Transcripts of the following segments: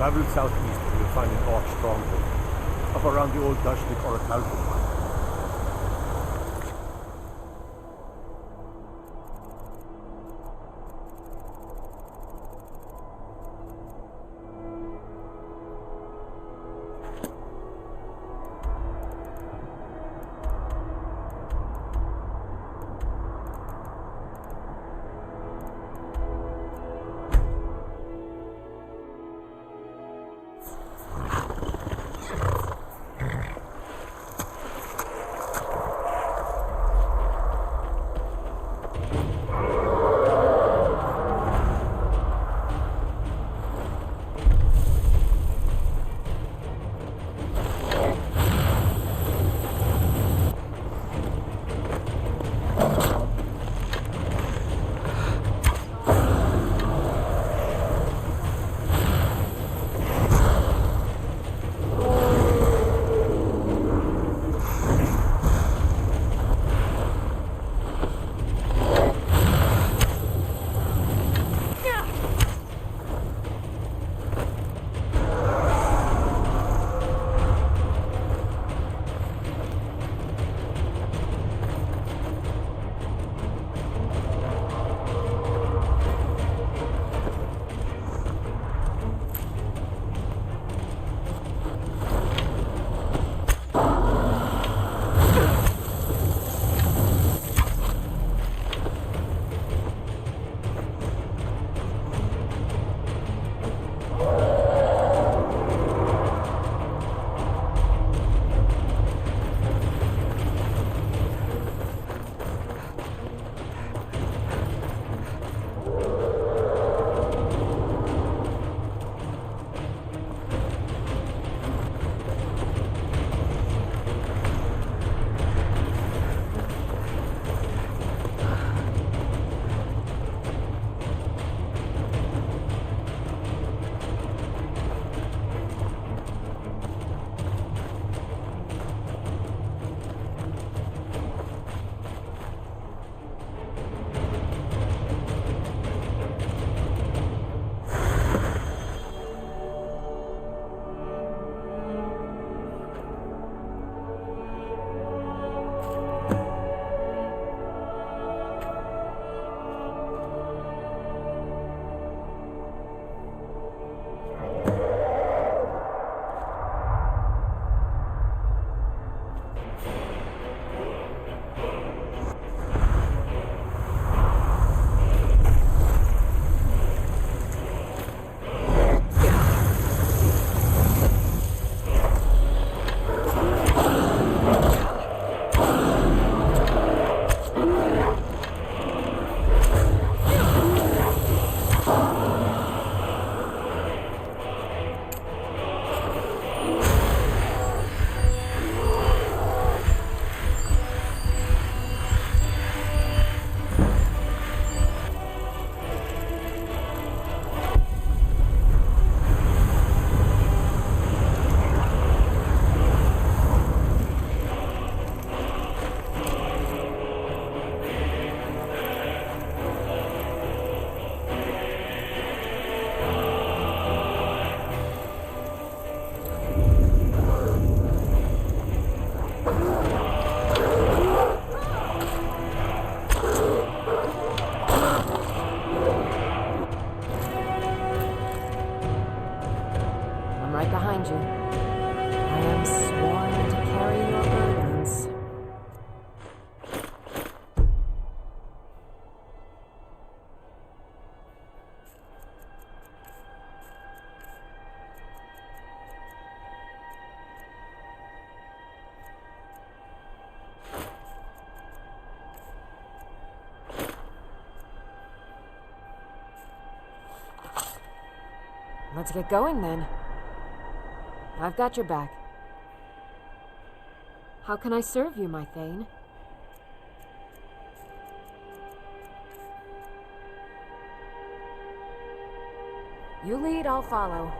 Travel southeast and you'll find an orc stronghold, up around the old Dashnik Orichalcum mine. Let's get going then. I've got your back. How can I serve you, my Thane? You lead, I'll follow.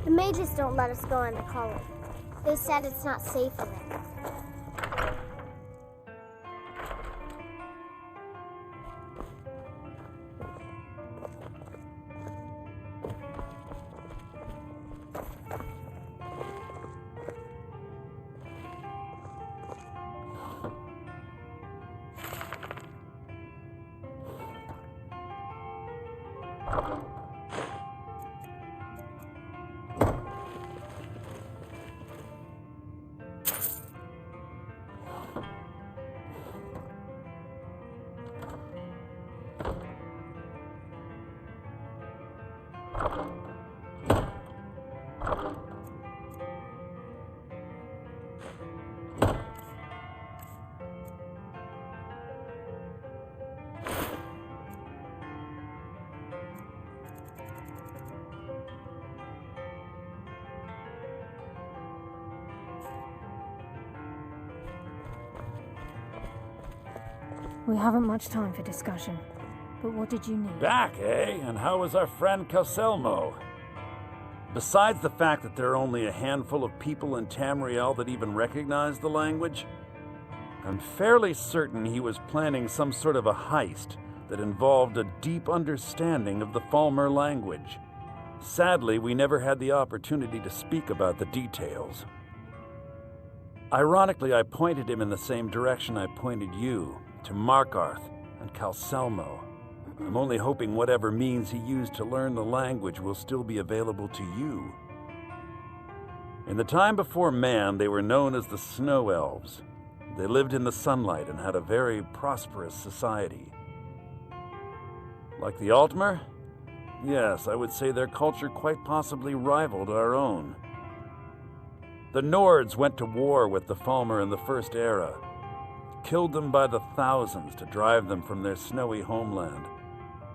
The mages don't let us go in the colony. They said it's not safe in there. We haven't much time for discussion, but what did you need? Back, eh? And how is our friend Calselmo? Besides the fact that there are only a handful of people in Tamriel that even recognize the language, I'm fairly certain he was planning some sort of a heist that involved a deep understanding of the Falmer language. Sadly, we never had the opportunity to speak about the details. Ironically, I pointed him in the same direction I pointed you, to Markarth and Calselmo. I'm only hoping whatever means he used to learn the language will still be available to you. In the time before man, they were known as the Snow Elves. They lived in the sunlight and had a very prosperous society. Like the Altmer? Yes, I would say their culture quite possibly rivaled our own. The Nords went to war with the Falmer in the First Era, killed them by the thousands to drive them from their snowy homeland.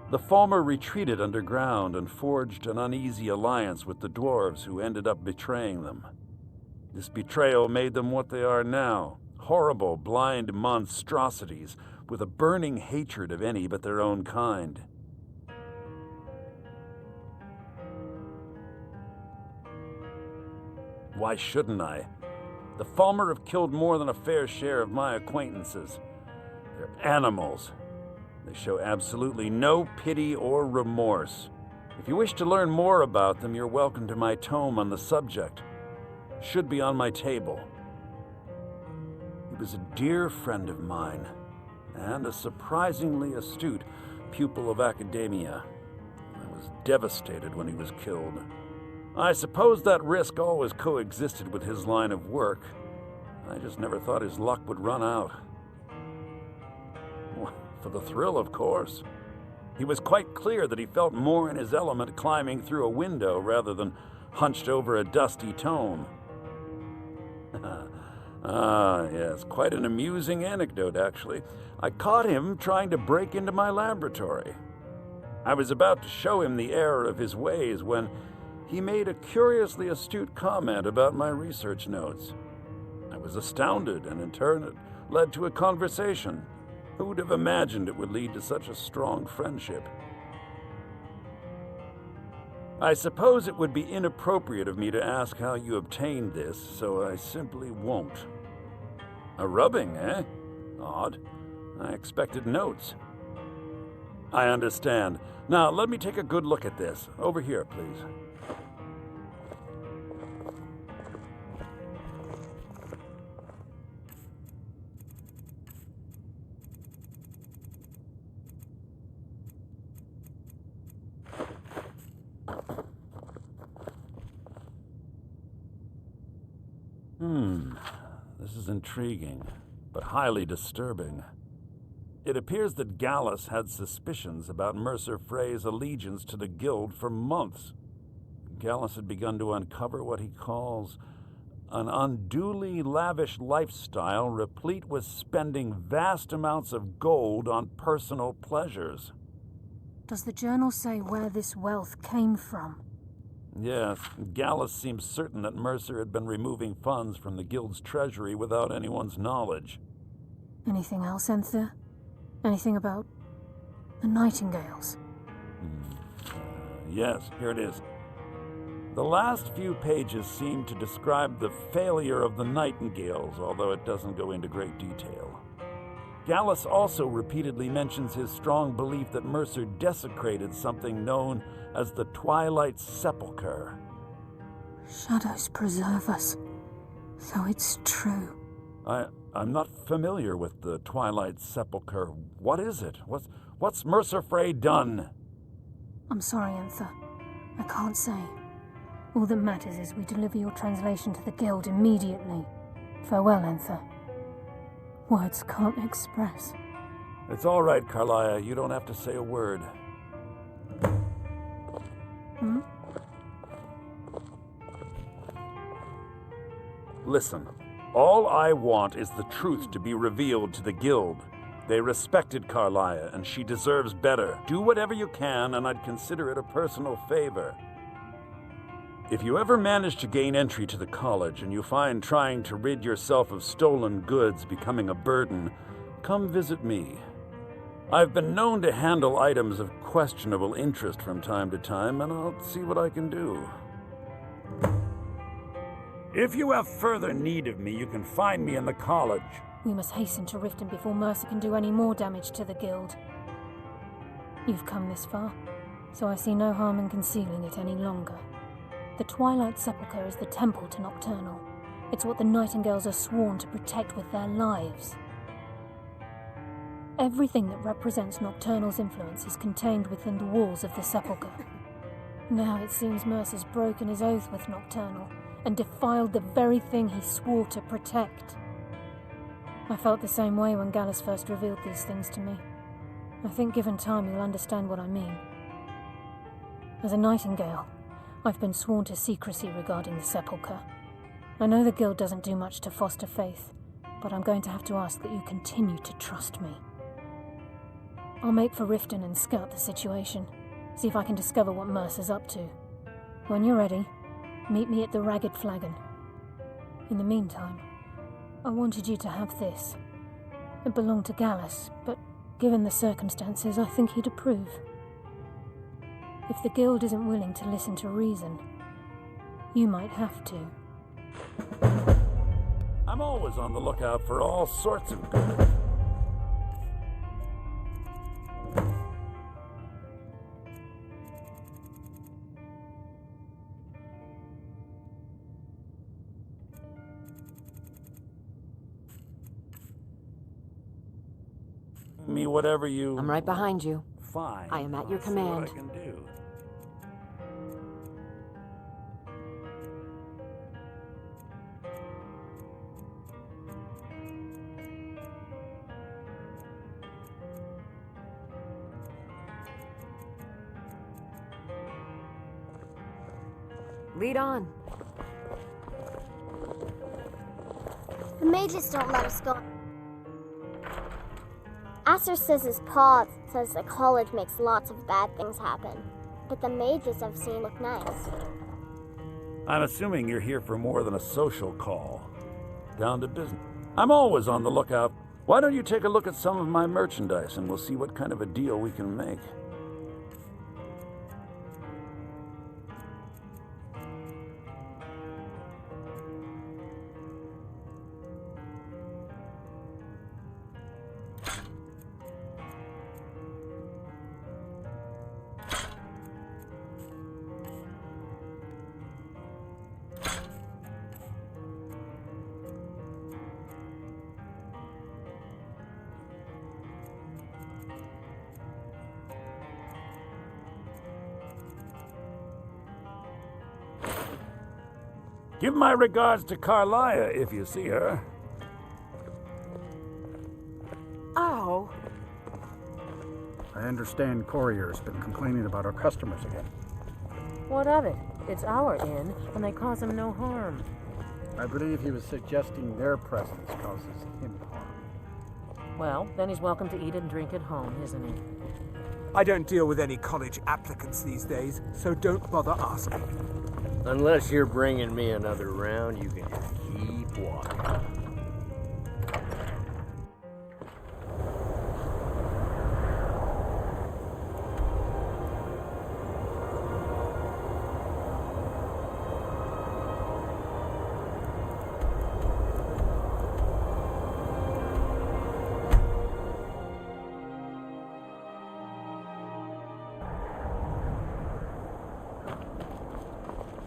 The Falmer retreated underground and forged an uneasy alliance with the dwarves who ended up betraying them. This betrayal made them what they are now, horrible, blind monstrosities with a burning hatred of any but their own kind. Why shouldn't I? The Falmer have killed more than a fair share of my acquaintances. They're animals. They show absolutely no pity or remorse. If you wish to learn more about them, you're welcome to my tome on the subject. Should be on my table. He was a dear friend of mine, and a surprisingly astute pupil of academia. I was devastated when he was killed. I suppose that risk always coexisted with his line of work. I just never thought his luck would run out. Well, for the thrill, of course. He was quite clear that he felt more in his element climbing through a window rather than hunched over a dusty tome. Yes, quite an amusing anecdote, actually. I caught him trying to break into my laboratory. I was about to show him the error of his ways when he made a curiously astute comment about my research notes. I was astounded, and in turn it led to a conversation. Who would have imagined it would lead to such a strong friendship? I suppose it would be inappropriate of me to ask how you obtained this, so I simply won't. A rubbing, eh? Odd. I expected notes. I understand. Now, let me take a good look at this. Over here, please. This is intriguing, but highly disturbing. It appears that Gallus had suspicions about Mercer Frey's allegiance to the Guild for months. Gallus had begun to uncover what he calls an unduly lavish lifestyle replete with spending vast amounts of gold on personal pleasures. Does the journal say where this wealth came from? Yes, Gallus seems certain that Mercer had been removing funds from the Guild's treasury without anyone's knowledge. Anything else, Enthir? Anything about the Nightingales? Yes, here it is. The last few pages seem to describe the failure of the Nightingales, although it doesn't go into great detail. Gallus also repeatedly mentions his strong belief that Mercer desecrated something known as the Twilight Sepulchre. Shadows preserve us. So it's true. I'm not familiar with the Twilight Sepulchre. What is it? What's Mercer Frey done? I'm sorry, Anther. I can't say. All that matters is we deliver your translation to the Guild immediately. Farewell, Anther. Words can't express. It's all right, Carlia. You don't have to say a word. Listen, all I want is the truth to be revealed to the Guild. They respected Carlia, and she deserves better. Do whatever you can, and I'd consider it a personal favor. If you ever manage to gain entry to the college and you find trying to rid yourself of stolen goods becoming a burden, come visit me. I've been known to handle items of questionable interest from time to time, and I'll see what I can do. If you have further need of me, you can find me in the college. We must hasten to Riften before Mercer can do any more damage to the Guild. You've come this far, so I see no harm in concealing it any longer. The Twilight Sepulchre is the temple to Nocturnal. It's what the Nightingales are sworn to protect with their lives. Everything that represents Nocturnal's influence is contained within the walls of the Sepulchre. Now it seems Mercer's broken his oath with Nocturnal and defiled the very thing he swore to protect. I felt the same way when Gallus first revealed these things to me. I think given time you'll understand what I mean. As a Nightingale, I've been sworn to secrecy regarding the Sepulchre. I know the Guild doesn't do much to foster faith, but I'm going to have to ask that you continue to trust me. I'll make for Riften and scout the situation, see if I can discover what Mercer's up to. When you're ready, meet me at the Ragged Flagon. In the meantime, I wanted you to have this. It belonged to Gallus, but given the circumstances, I think he'd approve. If the Guild isn't willing to listen to reason, you might have to. I'm always on the lookout for all sorts of good. Me whatever you... I'm right behind you. Fine. I am at your I'll see what command. I can do. Lead on. The mages don't let us go. Aster says his pa says the college makes lots of bad things happen, but the mages I've seen look nice. I'm assuming you're here for more than a social call. Down to business. I'm always on the lookout. Why don't you take a look at some of my merchandise and we'll see what kind of a deal we can make. Give my regards to Carlia if you see her. Oh. I understand Courier's been complaining about our customers again. What of it? It's our inn, and they cause him no harm. I believe he was suggesting their presence causes him harm. Well, then he's welcome to eat and drink at home, isn't he? I don't deal with any college applicants these days, so don't bother asking. Unless you're bringing me another round, you can just keep walking.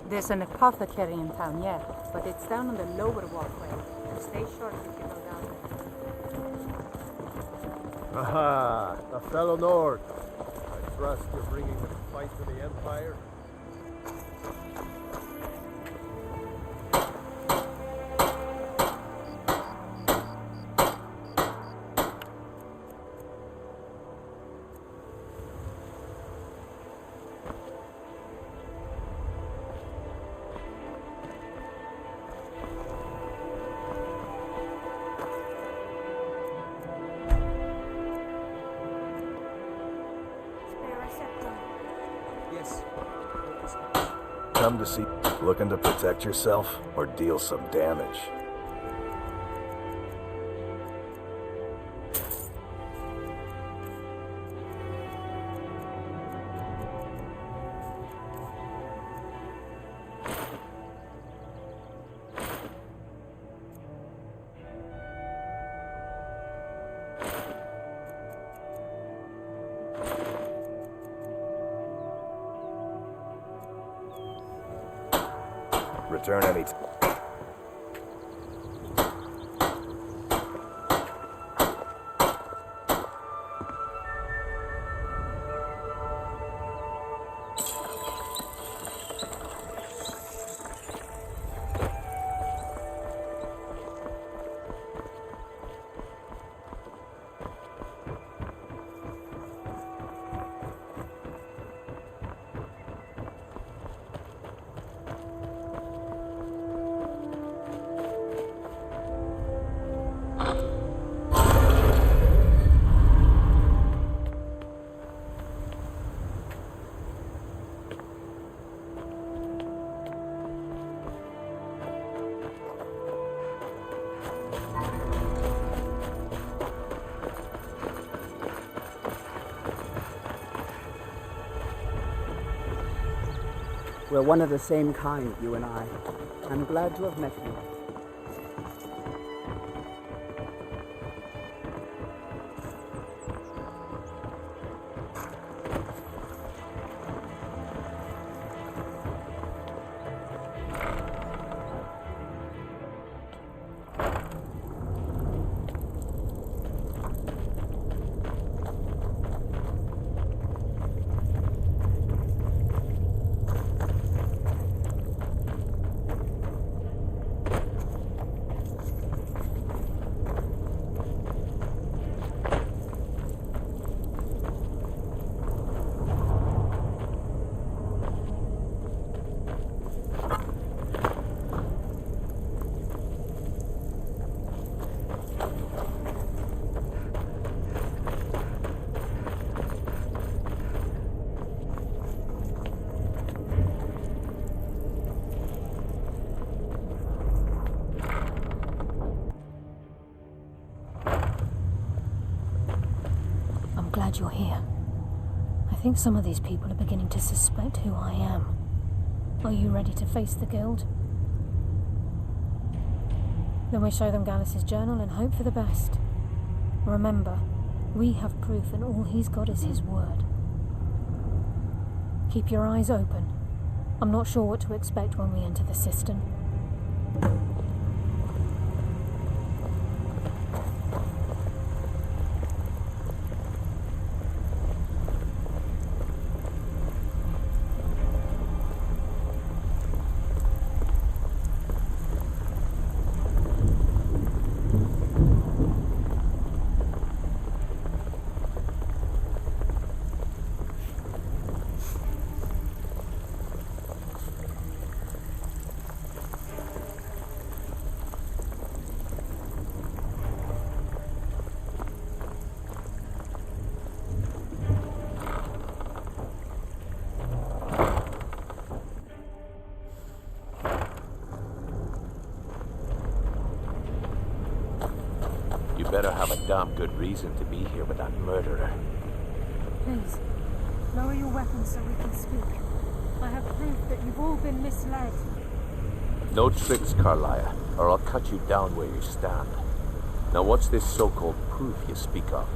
There's an apothecary in town, yeah, but it's down on the lower walkway. Stay short if you go down there. Aha, the fellow Nord. I trust you're bringing the fight to the Empire. Come to see, looking to protect yourself or deal some damage. Return any time. We're one of the same kind, you and I. I'm glad to have met you. Glad you're here. I think some of these people are beginning to suspect who I am. Are you ready to face the Guild? Then we show them Gallus's journal and hope for the best. Remember, we have proof and all he's got is his word. Keep your eyes open. I'm not sure what to expect when we enter the cistern. You better have a damn good reason to be here with that murderer. Please, lower your weapons so we can speak. I have proof that you've all been misled. No tricks, Carlia, or I'll cut you down where you stand. Now what's this so-called proof you speak of?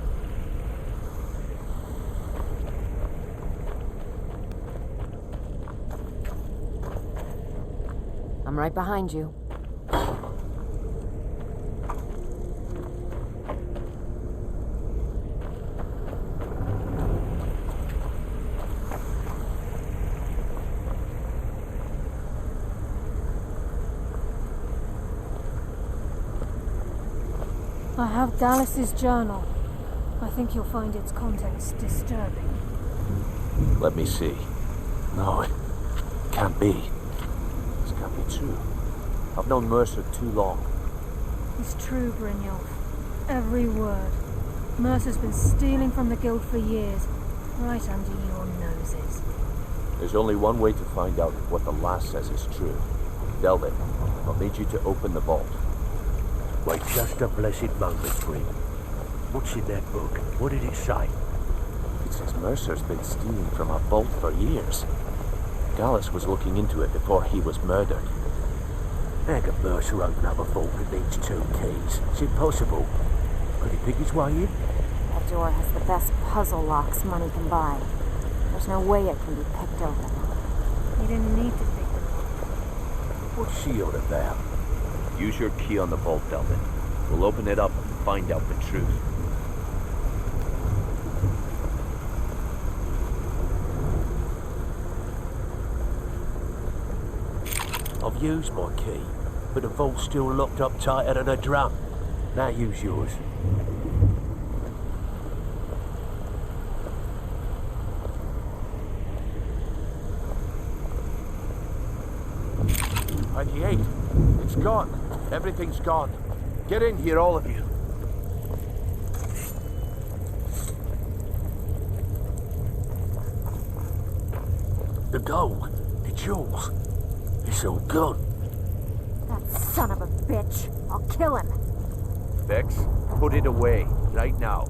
I'm right behind you. I have Dallas's journal. I think you'll find its contents disturbing. Let me see. No, it can't be. This can't be true. I've known Mercer too long. It's true, Brynjolf. Every word. Mercer's been stealing from the guild for years, right under your noses. There's only one way to find out if what the lass says is true. Delvin, I'll need you to open the vault. Wait just a blessed moment, Bryn. What's in that book? What did it say? It says Mercer's been stealing from a vault for years. Dallas was looking into it before he was murdered. How could Mercer open up a vault with these 2 keys? It's impossible. Could he pick his way in? That door has the best puzzle locks money can buy. There's no way it can be picked open. You didn't need to pick them up. What's she on about? Use your key on the vault, Delvin. We'll open it up and find out the truth. I've used my key, but the vault's still locked up tighter than a drum. Now use yours. And he ain't. It's gone. Everything's gone. Get in here, all of you. The gold, the jewels, it's all gone. That son of a bitch. I'll kill him. Vex, put it away, right now.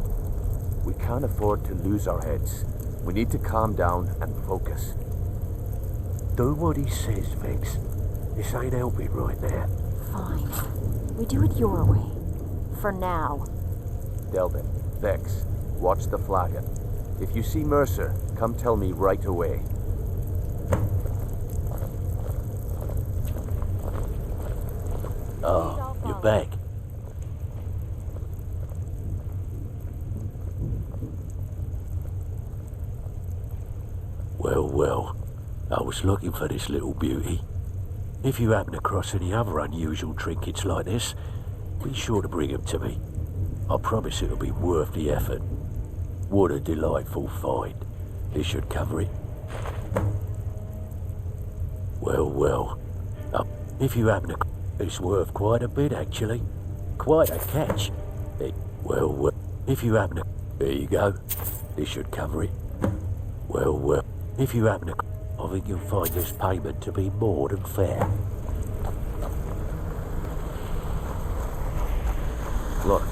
We can't afford to lose our heads. We need to calm down and focus. Do what he says, Vex. This ain't helping right now. Fine. We do it your way. For now. Delvin, Vex, watch the flagon. If you see Mercer, come tell me right away. Oh, you're back. Well, I was looking for this little beauty. If you happen across any other unusual trinkets like this, be sure to bring them to me. I promise it'll be worth the effort. What a delightful find. This should cover it. Well, if you happen to... It's worth quite a bit, actually. Quite a catch. Well, if you happen to... There you go. This should cover it. Well, if you happen to... I think you'll find this payment to be more than fair. Look,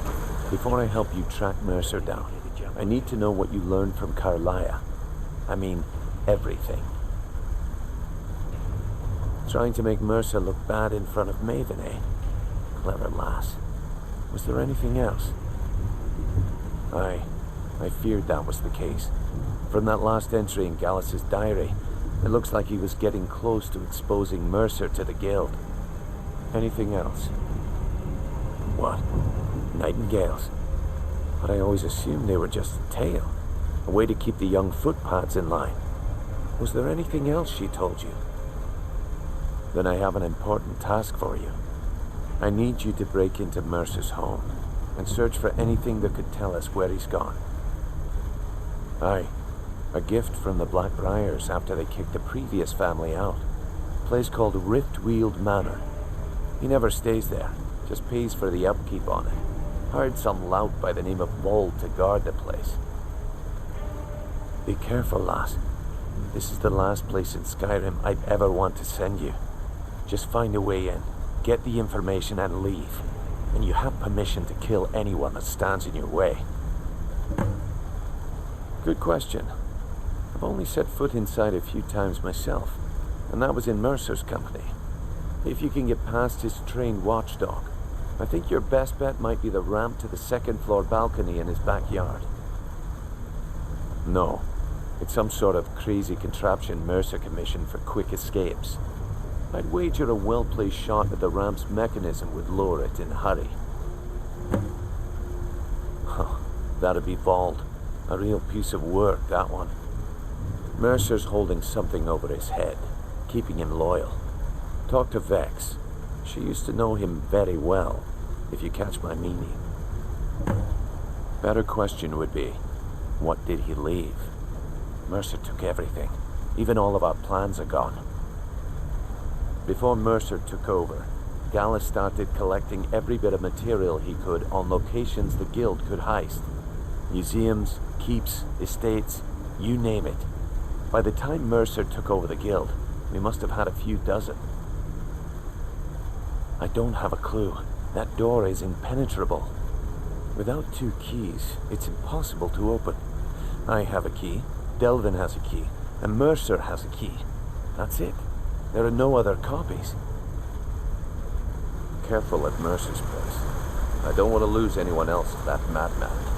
before I help you track Mercer down, I need to know what you learned from Carlia. I mean, everything. Trying to make Mercer look bad in front of Maven, eh? Clever lass. Was there anything else? I feared that was the case. From that last entry in Gallus's diary, it looks like he was getting close to exposing Mercer to the guild. Anything else? What? Nightingales? But I always assumed they were just a tale. A way to keep the young footpads in line. Was there anything else she told you? Then I have an important task for you. I need you to break into Mercer's home and search for anything that could tell us where he's gone. Aye. A gift from the Blackbriars after they kicked the previous family out. A place called Riftweald Manor. He never stays there, just pays for the upkeep on it. Hired some lout by the name of Mold to guard the place. Be careful, lass. This is the last place in Skyrim I'd ever want to send you. Just find a way in, get the information and leave. And you have permission to kill anyone that stands in your way. Good question. I've only set foot inside a few times myself, and that was in Mercer's company. If you can get past his trained watchdog, I think your best bet might be the ramp to the second-floor balcony in his backyard. No, it's some sort of crazy contraption Mercer commissioned for quick escapes. I'd wager a well-placed shot at the ramp's mechanism would lure it in a hurry. Huh, that'd be Vault. A real piece of work, that one. Mercer's holding something over his head, keeping him loyal. Talk to Vex. She used to know him very well, if you catch my meaning. Better question would be, what did he leave? Mercer took everything. Even all of our plans are gone. Before Mercer took over, Gallus started collecting every bit of material he could on locations the Guild could heist. Museums, keeps, estates, you name it. By the time Mercer took over the Guild, we must have had a few dozen. I don't have a clue. That door is impenetrable. Without 2 keys, it's impossible to open. I have a key, Delvin has a key, and Mercer has a key. That's it. There are no other copies. Careful at Mercer's place. I don't want to lose anyone else to that madman.